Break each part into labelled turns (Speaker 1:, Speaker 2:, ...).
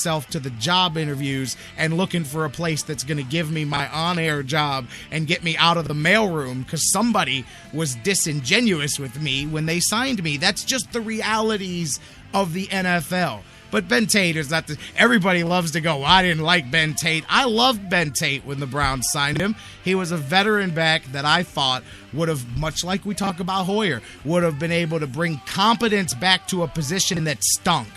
Speaker 1: myself to the job interviews and looking for a place that's going to give me my on-air job and get me out of the mailroom because somebody was disingenuous with me when they signed me. That's just the realities of the NFL. But Ben Tate is not everybody loves to go, I didn't like Ben Tate. I loved Ben Tate when the Browns signed him. He was a veteran back that I thought would have, much like we talk about Hoyer, would have been able to bring competence back to a position that stunk.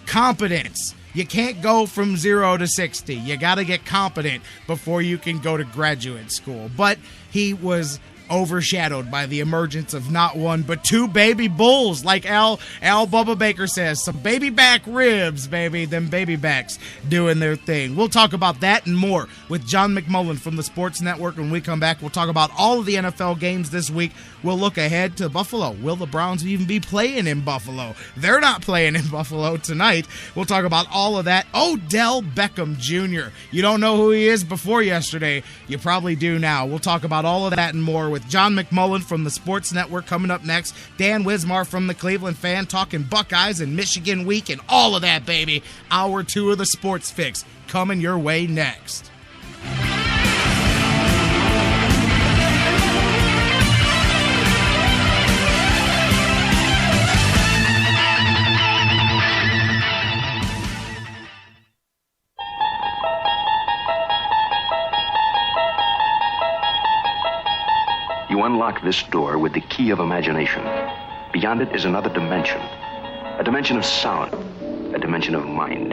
Speaker 1: Competence. You can't go from 0 to 60. You got to get competent before you can go to graduate school. But he was overshadowed by the emergence of not one but two baby bulls, like Al Bubba Baker says. Some baby back ribs, baby. Them baby backs doing their thing. We'll talk about that and more with John McMullen from the Sports Network. When we come back, we'll talk about all of the NFL games this week. We'll look ahead to Buffalo. Will the Browns even be playing in Buffalo? They're not playing in Buffalo tonight. We'll talk about all of that. Odell Beckham Jr. You don't know who he is before yesterday. You probably do now. We'll talk about all of that and more with John McMullen from the Sports Network coming up next. Dan Wismar from the Cleveland Fan talking Buckeyes and Michigan week and all of that, baby. Hour 2 of the Sports Fix coming your way next.
Speaker 2: You unlock this door with the key of imagination. Beyond it is another dimension. A dimension of sound. A dimension of mind.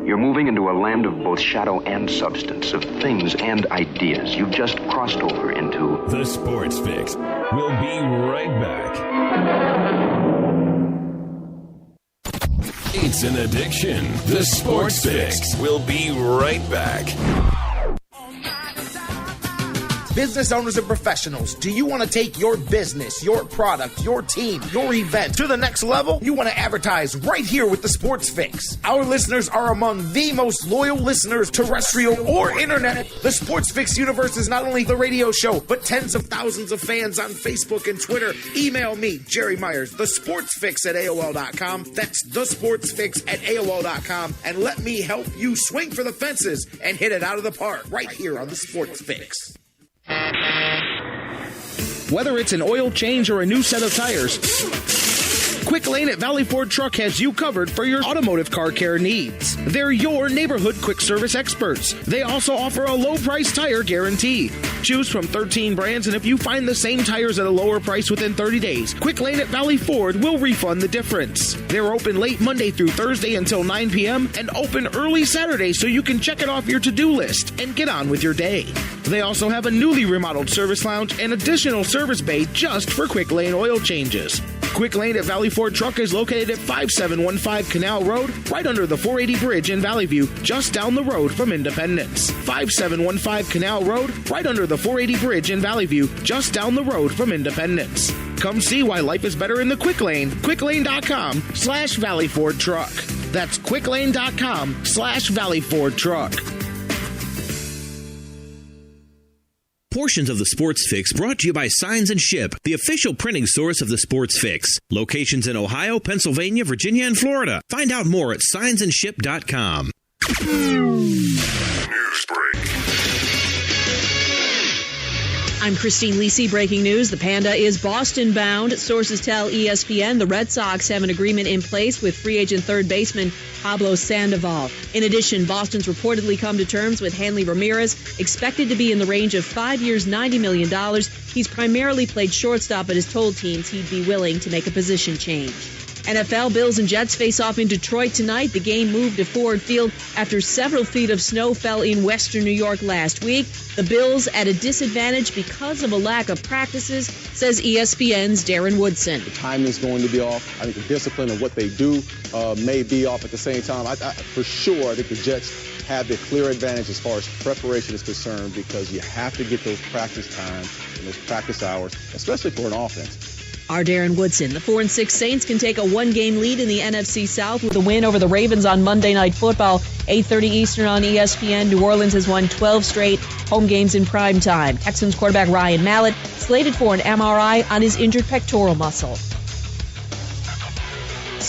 Speaker 2: You're moving into a land of both shadow and substance, of things and ideas. You've just crossed over into
Speaker 3: The Sports Fix. We'll be right back. It's an addiction. The Sports Fix. We'll be right back.
Speaker 4: Business owners and professionals, do you want to take your business, your product, your team, your event to the next level? You want to advertise right here with the Sports Fix. Our listeners are among the most loyal listeners, terrestrial or internet. The Sports Fix universe is not only the radio show, but tens of thousands of fans on Facebook and Twitter. Email me, Jerry Myers, thesportsfix@AOL.com. That's thesportsfix@AOL.com. And let me help you swing for the fences and hit it out of the park right here on the Sports Fix.
Speaker 5: Whether it's an oil change or a new set of tires, Quick Lane at Valley Ford Truck has you covered for your automotive car care needs. They're your neighborhood quick service experts. They also offer a low price tire guarantee. Choose from 13 brands, and if you find the same tires at a lower price within 30 days, Quick Lane at Valley Ford will refund the difference. They're open late Monday through Thursday until 9 p.m. and open early Saturday so you can check it off your to-do list and get on with your day. They also have a newly remodeled service lounge and additional service bay just for Quick Lane oil changes. Quick Lane at Valley Ford Truck is located at 5715 Canal Road, right under the 480 Bridge in Valley View, just down the road from Independence. 5715 Canal Road, right under the 480 Bridge in Valley View, just down the road from Independence. Come see why life is better in the Quick Lane. QuickLane.com/Valley Ford Truck. That's QuickLane.com/Valley Ford Truck.
Speaker 6: Portions of the Sports Fix brought to you by Signs and Ship, the official printing source of the Sports Fix. Locations in Ohio, Pennsylvania, Virginia, and Florida. Find out more at signsandship.com.
Speaker 3: News break.
Speaker 7: I'm Christine Lisi. Breaking news. The Panda is Boston bound. Sources tell ESPN the Red Sox have an agreement in place with free agent third baseman Pablo Sandoval. In addition, Boston's reportedly come to terms with Hanley Ramirez, expected to be in the range of 5 years, $90 million. He's primarily played shortstop, but has told teams he'd be willing to make a position change. NFL, Bills and Jets face off in Detroit tonight. The game moved to Ford Field after several feet of snow fell in western New York last week. The Bills at a disadvantage because of a lack of practices, says ESPN's Darren Woodson.
Speaker 8: The timing is going to be off. I think the discipline of what they do may be off at the same time. For sure, I think the Jets have the clear advantage as far as preparation is concerned because you have to get those practice times and those practice hours, especially for an offense.
Speaker 7: Our Darren Woodson. The 4-6 Saints can take a one-game lead in the NFC South with a win over the Ravens on Monday Night Football, 8:30 Eastern on ESPN. New Orleans has won 12 straight home games in prime time. Texans quarterback Ryan Mallett slated for an MRI on his injured pectoral muscle.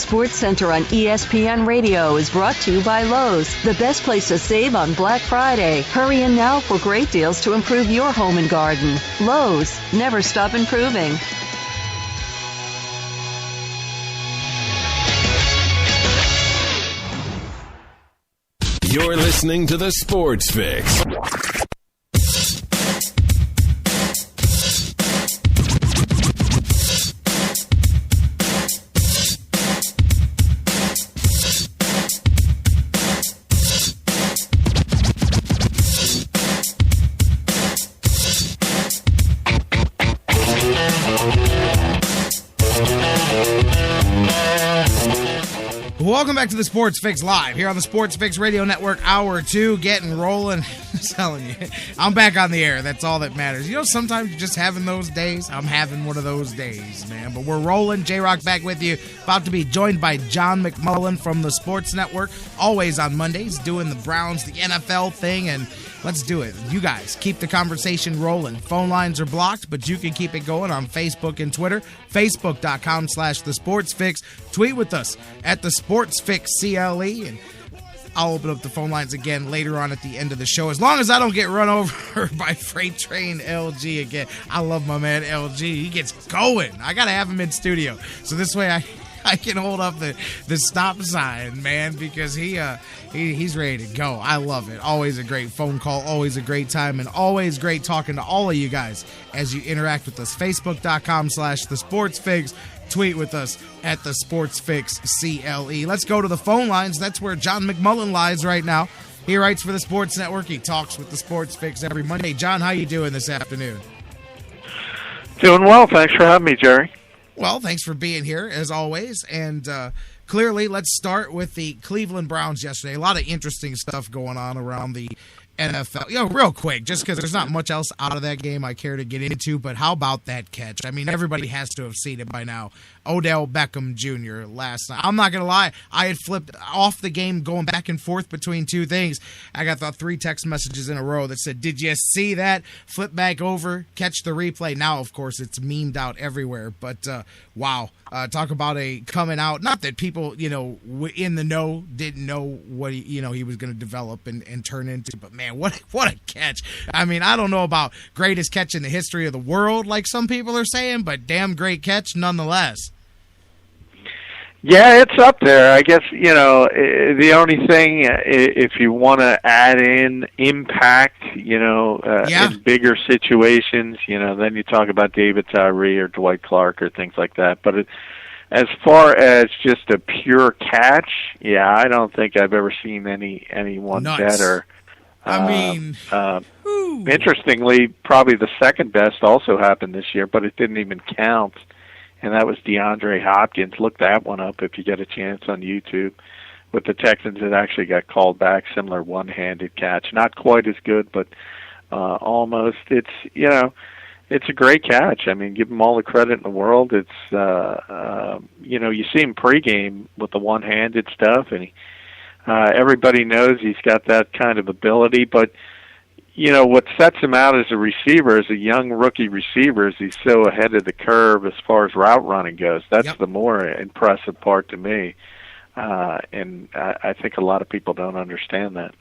Speaker 9: Sports Center on ESPN Radio is brought to you by Lowe's, the best place to save on Black Friday. Hurry in now for great deals to improve your home and garden. Lowe's, never stop improving.
Speaker 3: You're listening to the Sports Fix.
Speaker 1: Welcome back to the Sports Fix Live here on the Sports Fix Radio Network, Hour 2, getting rolling. I'm telling you, I'm back on the air. That's all that matters. You know, sometimes you're just having those days. I'm having one of those days, man. But we're rolling. J-Rock back with you. About to be joined by John McMullen from the Sports Network. Always on Mondays, doing the Browns, the NFL thing, and let's do it. You guys, keep the conversation rolling. Phone lines are blocked, but you can keep it going on Facebook and Twitter. Facebook.com/TheSportsFix. Tweet with us at the SportsFixCLE, and I'll open up the phone lines again later on at the end of the show, as long as I don't get run over by Freight Train LG again. I love my man LG. He gets going. I got to have him in studio, so this way I can hold up the stop sign, man, because he's ready to go. I love it. Always a great phone call, always a great time, and always great talking to all of you guys as you interact with us. Facebook.com/TheSportsFix. Tweet with us at the SportsFixCLE. Let's go to the phone lines. That's where John McMullen lies right now. He writes for the Sports Network. He talks with the Sports Fix every Monday. John, how you doing this afternoon?
Speaker 10: Doing well. Thanks for having me, Jerry.
Speaker 1: Well, thanks for being here, as always. And clearly, let's start with the Cleveland Browns yesterday. A lot of interesting stuff going on around the NFL. You know, real quick, just because there's not much else out of that game I care to get into, but how about that catch? I mean, everybody has to have seen it by now. Odell Beckham Jr. last night. I'm not going to lie. I had flipped off the game going back and forth between two things. I got 3 text messages in a row that said, "Did you see that? Flip back over, catch the replay." Now, of course, it's memed out everywhere, but wow. Talk about a coming out. Not that people, in the know didn't know what he was going to develop and turn into, but man, what a catch. I mean, I don't know about greatest catch in the history of the world like some people are saying, but damn great catch nonetheless.
Speaker 10: Yeah, it's up there. I guess, the only thing, if you want to add in impact, in bigger situations, then you talk about David Tyree or Dwight Clark or things like that. But as far as just a pure catch, I don't think I've ever seen anyone better.
Speaker 1: I mean,
Speaker 10: interestingly, probably the second best also happened this year, but it didn't even count. And that was DeAndre Hopkins. Look that one up if you get a chance on YouTube. With the Texans, it actually got called back, similar one-handed catch. Not quite as good, but almost. It's a great catch. I mean, give him all the credit in the world. It's you see him pregame with the one-handed stuff, and everybody knows he's got that kind of ability, but what sets him out as a receiver, as a young rookie receiver, is he's so ahead of the curve as far as route running goes. That's the more impressive part to me. And I think a lot of people don't understand that.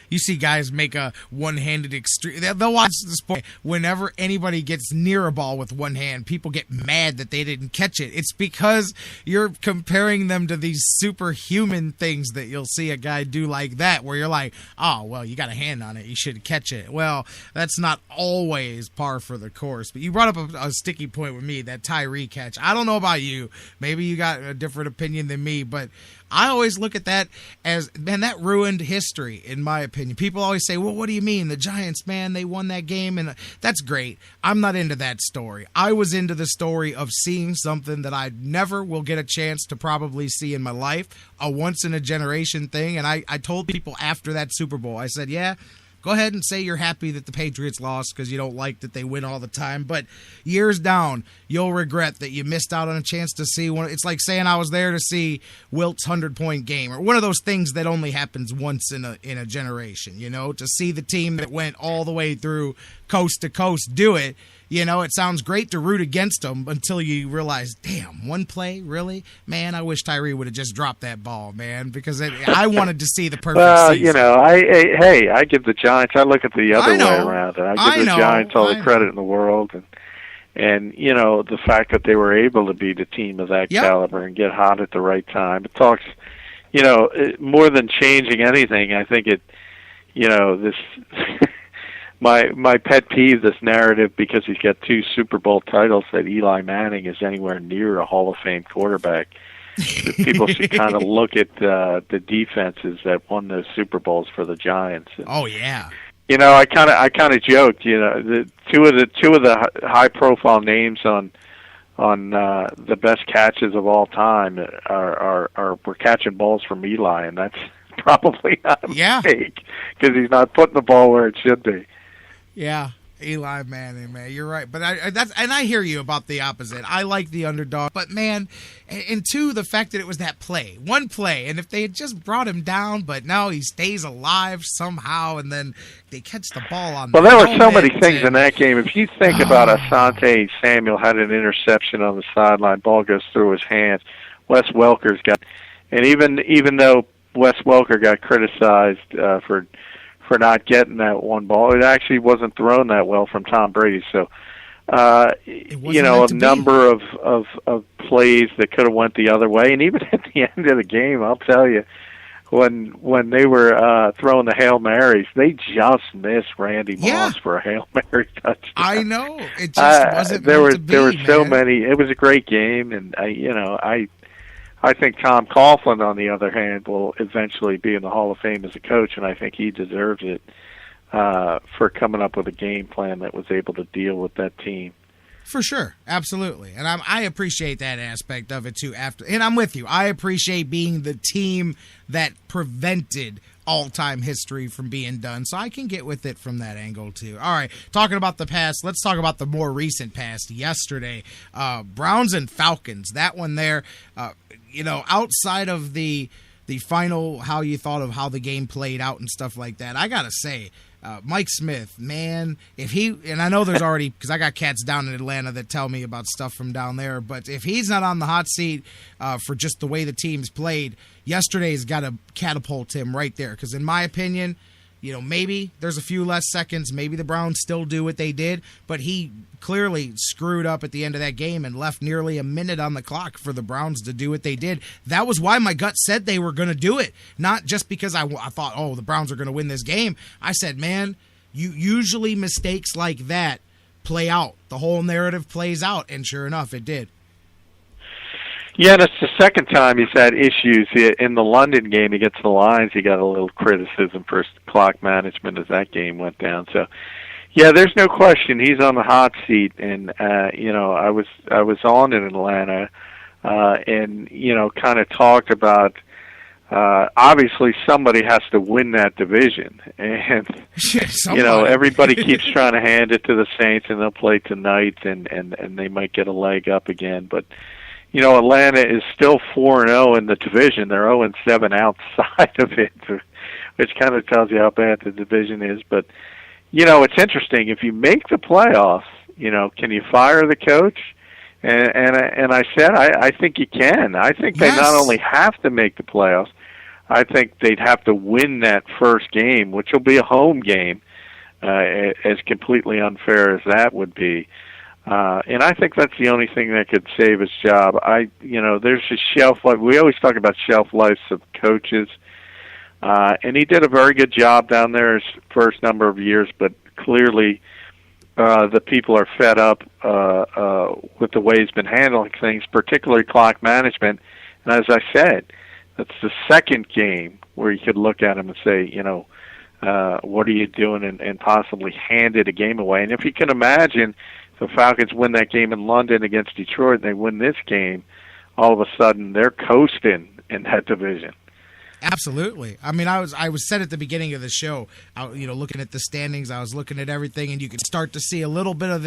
Speaker 1: You see guys make a one-handed extreme. They'll watch the sport. Whenever anybody gets near a ball with one hand, people get mad that they didn't catch it. It's because you're comparing them to these superhuman things that you'll see a guy do like that, where you're like, oh, well, you got a hand on it. You should catch it. Well, that's not always par for the course. But you brought up a sticky point with me, that Tyree catch. I don't know about you. Maybe you got a different opinion than me, but I always look at that as, man, that ruined history, in my opinion. People always say, well, what do you mean? The Giants, man, they won that game, and that's great. I'm not into that story. I was into the story of seeing something that I never will get a chance to probably see in my life, a once-in-a-generation thing, and I told people after that Super Bowl, I said, yeah, go ahead and say you're happy that the Patriots lost because you don't like that they win all the time. But years down, you'll regret that you missed out on a chance to see one. It's like saying I was there to see Wilt's 100-point game, or one of those things that only happens once in a generation. To see the team that went all the way through coast to coast do it. It sounds great to root against them until you realize, damn, one play, really? Man, I wish Tyree would have just dropped that ball, man, because I wanted to see the perfect season.
Speaker 10: I give the Giants, I look at the other way around. I give the Giants all the credit in the world. And the fact that they were able to beat a team of that caliber and get hot at the right time. It talks, more than changing anything, I think this... My pet peeve, this narrative, because he's got 2 Super Bowl titles, that Eli Manning is anywhere near a Hall of Fame quarterback. People should kind of look at the defenses that won those Super Bowls for the Giants. And, I kind of joked. The two of the high profile names on the best catches of all time were catching balls from Eli, and that's probably not a mistake because he's not putting the ball where it should be.
Speaker 1: Yeah, Eli Manning, man, you're right. But I hear you about the opposite. I like the underdog, but man, and 2, the fact that it was that play, one play, and if they had just brought him down, but no, he stays alive somehow, and then they catch the ball on.
Speaker 10: Well, there were so many things in that game. If you think about Asante Samuel had an interception on the sideline, ball goes through his hands. Wes Welker's got, and even though Wes Welker got criticized for not getting that one ball, it actually wasn't thrown that well from Tom Brady. So, a number of plays that could have went the other way. And even at the end of the game, I'll tell you, when they were throwing the Hail Marys, they just missed Randy Moss for a Hail Mary touchdown.
Speaker 1: I know. It just wasn't
Speaker 10: there
Speaker 1: meant to be,
Speaker 10: there were so
Speaker 1: man.
Speaker 10: many. It was a great game, and I think Tom Coughlin, on the other hand, will eventually be in the Hall of Fame as a coach, and I think he deserves it for coming up with a game plan that was able to deal with that team.
Speaker 1: For sure, absolutely, and I appreciate that aspect of it too. And I'm with you. I appreciate being the team that prevented all-time history from being done, so I can get with it from that angle too. All right, talking about the past, let's talk about the more recent past. Yesterday, Browns and Falcons. That one there, outside of the final, how you thought of how the game played out and stuff like that, I gotta say, Mike Smith, man, if he, and I know there's already, because I got cats down in Atlanta that tell me about stuff from down there, but if he's not on the hot seat for just the way the team's played, yesterday's got to catapult him right there, because in my opinion, maybe there's a few less seconds, maybe the Browns still do what they did, but he clearly screwed up at the end of that game and left nearly a minute on the clock for the Browns to do what they did. That was why my gut said they were going to do it, not just because I thought, the Browns are going to win this game. I said, man, usually mistakes like that play out. The whole narrative plays out, and sure enough, it did.
Speaker 10: Yeah, and it's the second time he's had issues. In the London game against the Lions, he got a little criticism for clock management as that game went down. So, yeah, there's no question he's on the hot seat. And I was on in Atlanta, and kind of talked about obviously somebody has to win that division, and everybody keeps trying to hand it to the Saints, and they'll play tonight, and they might get a leg up again, but. Atlanta is still 4-0 in the division. They're 0-7 outside of it, which kind of tells you how bad the division is. But, it's interesting. If you make the playoffs, can you fire the coach? And I said, I think you can. I think they not only have to make the playoffs, I think they'd have to win that first game, which will be a home game, as completely unfair as that would be. And I think that's the only thing that could save his job. There's a shelf life. We always talk about shelf lives of coaches. And he did a very good job down there his first number of years, but clearly the people are fed up with the way he's been handling things, particularly clock management. And as I said, that's the second game where you could look at him and say, what are you doing, and possibly handed a game away. And if you can imagine, the Falcons win that game in London against Detroit, and they win this game, all of a sudden they're coasting in that division.
Speaker 1: Absolutely. I mean, I was said at the beginning of the show, looking at the standings, I was looking at everything, and you could start to see a little bit of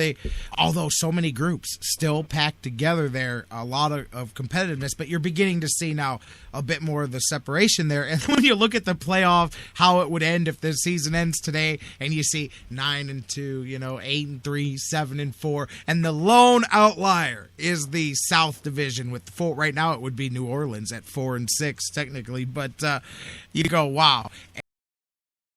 Speaker 1: although so many groups still packed together there, a lot of competitiveness, but you're beginning to see now a bit more of the separation there. And when you look at the playoff, how it would end if the season ends today, and you see 9-2, 8-3, 7-4, and the lone outlier is the South Division with right now it would be New Orleans at 4-6 technically, but you go, wow.